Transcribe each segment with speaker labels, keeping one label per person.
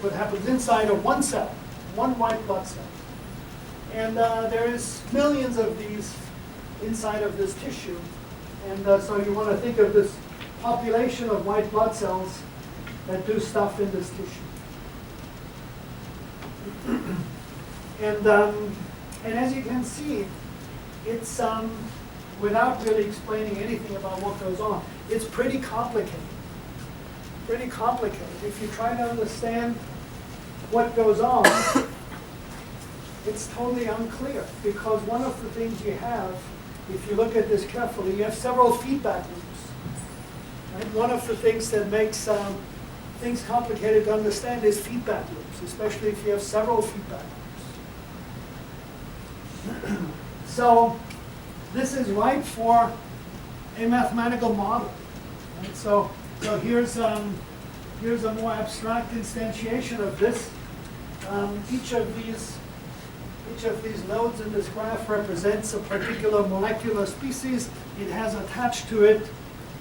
Speaker 1: what happens inside of one cell, one white blood cell. And there is millions of these inside of this tissue. And so you want to think of this population of white blood cells that do stuff in this tissue. And as you can see, it's, without really explaining anything about what goes on, it's pretty complicated. Pretty complicated. If you try to understand what goes on, it's totally unclear, because one of the things you have, if you look at this carefully, you have several feedback loops. Right? One of the things that makes things complicated to understand is feedback loops, especially if you have several feedback loops. So this is ripe for a mathematical model. Right? So here's a more abstract instantiation of this. Each of these nodes in this graph represents a particular molecular species. It has attached to it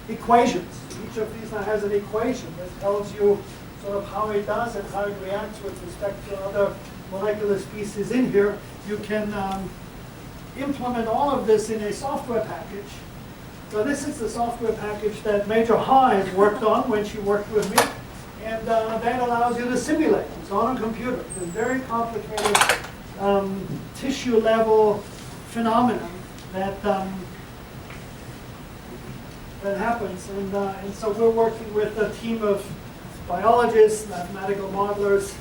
Speaker 1: equations. Each of these now has an equation that tells you sort of how it does and how it reacts with respect to other molecular species in here. You can implement all of this in a software package. So this is the software package that Major Ha has worked on when she worked with me. And that allows you to simulate. It's on a computer. It's a very complicated tissue level phenomenon that that happens. And so we're working with a team of biologists, mathematical modelers,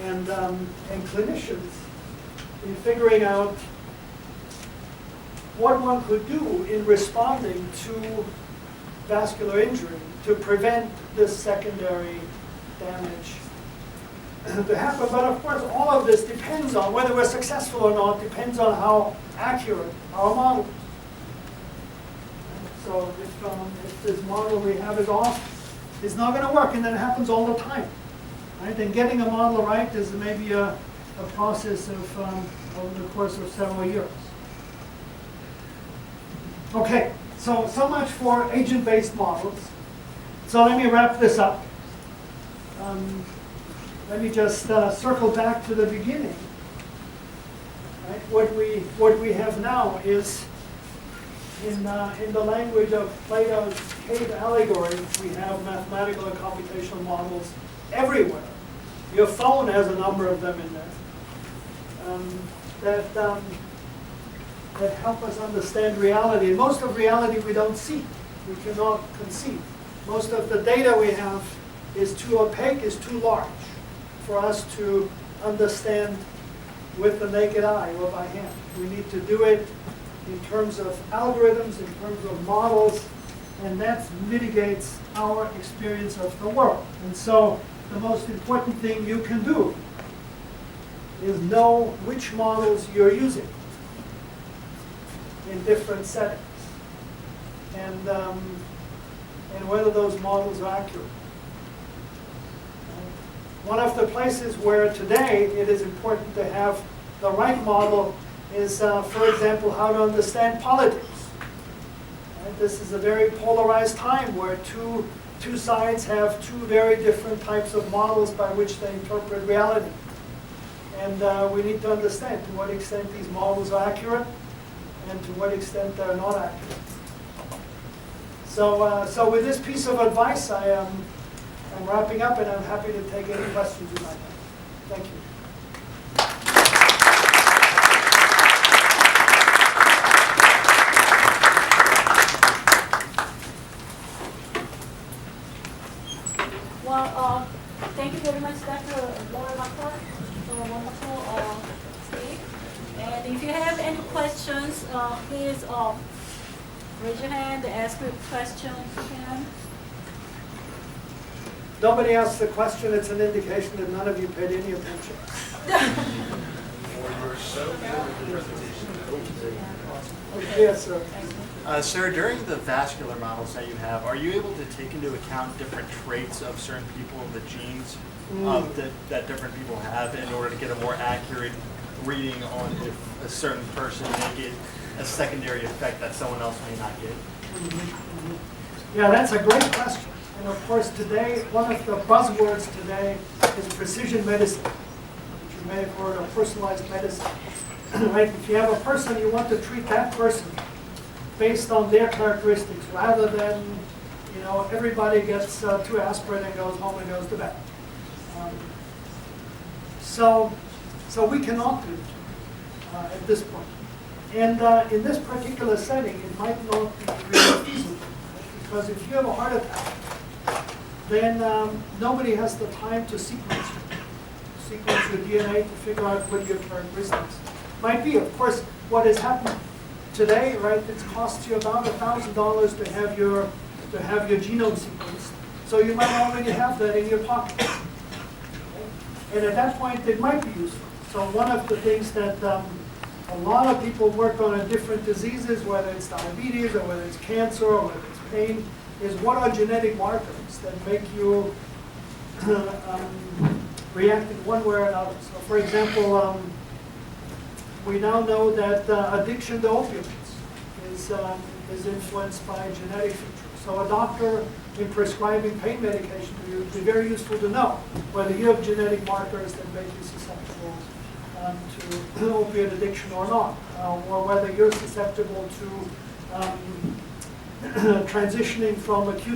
Speaker 1: and clinicians in figuring out what one could do in responding to vascular injury to prevent this secondary damage to happen. But of course, all of this depends on whether we're successful or not, depends on how accurate our model is. So if this model we have is off, it's not going to work, and that happens all the time. Right? And getting a model right is maybe a process of over the course of several years. Okay, so much for agent-based models. So let me wrap this up. Let me just circle back to the beginning. Right? What we have now is, in the language of Plato's cave allegory, we have mathematical and computational models everywhere. Your phone has a number of them in there that help us understand reality. And most of reality we don't see. We cannot conceive. Most of the data we have is too opaque, is too large for us to understand with the naked eye or by hand. We need to do it in terms of algorithms, in terms of models, and that mitigates our experience of the world. And so the most important thing you can do is know which models you're using in different settings, and whether those models are accurate. One of the places where today it is important to have the right model is, for example, how to understand politics. Right? This is a very polarized time where two sides have two very different types of models by which they interpret reality. And we need to understand to what extent these models are accurate and to what extent they're not accurate. So with this piece of advice, I'm wrapping up, and I'm happy to take any questions you might have. Thank you.
Speaker 2: Well, thank you very much, Dr. Laubenbacher, for a wonderful speech. And if you have any questions, please raise your hand, ask a question if you can.
Speaker 1: Nobody asks the question, it's an indication that none of you paid any attention. Yes, sir.
Speaker 3: Sir, during the vascular models that you have, are you able to take into account different traits of certain people, the genes that different people have, in order to get a more accurate reading on if a certain person may get a secondary effect that someone else may not get?
Speaker 1: Yeah, that's a great question. And of course today, one of the buzzwords today is precision medicine, which you may have heard of personalized medicine. Right? If you have a person, you want to treat that person based on their characteristics, rather than, everybody gets 2 aspirin and goes home and goes to bed. So we cannot do it at this point. And in this particular setting, it might not be really feasible, because if you have a heart attack, then nobody has the time to sequence your DNA to figure out what your characteristics might be. Of course, what has happened today, right? It's cost you about $1,000 to have your genome sequenced, so you might already have that in your pocket. Okay? And at that point, it might be useful. So one of the things that a lot of people work on in different diseases, whether it's diabetes or whether it's cancer or whether it's pain, is what are genetic markers that make you react in one way or another. So for example, we now know that addiction to opioids is influenced by genetic features. So a doctor in prescribing pain medication to you would be very useful to know whether you have genetic markers that make you susceptible to opiate addiction or not, or whether you're susceptible to transitioning from acute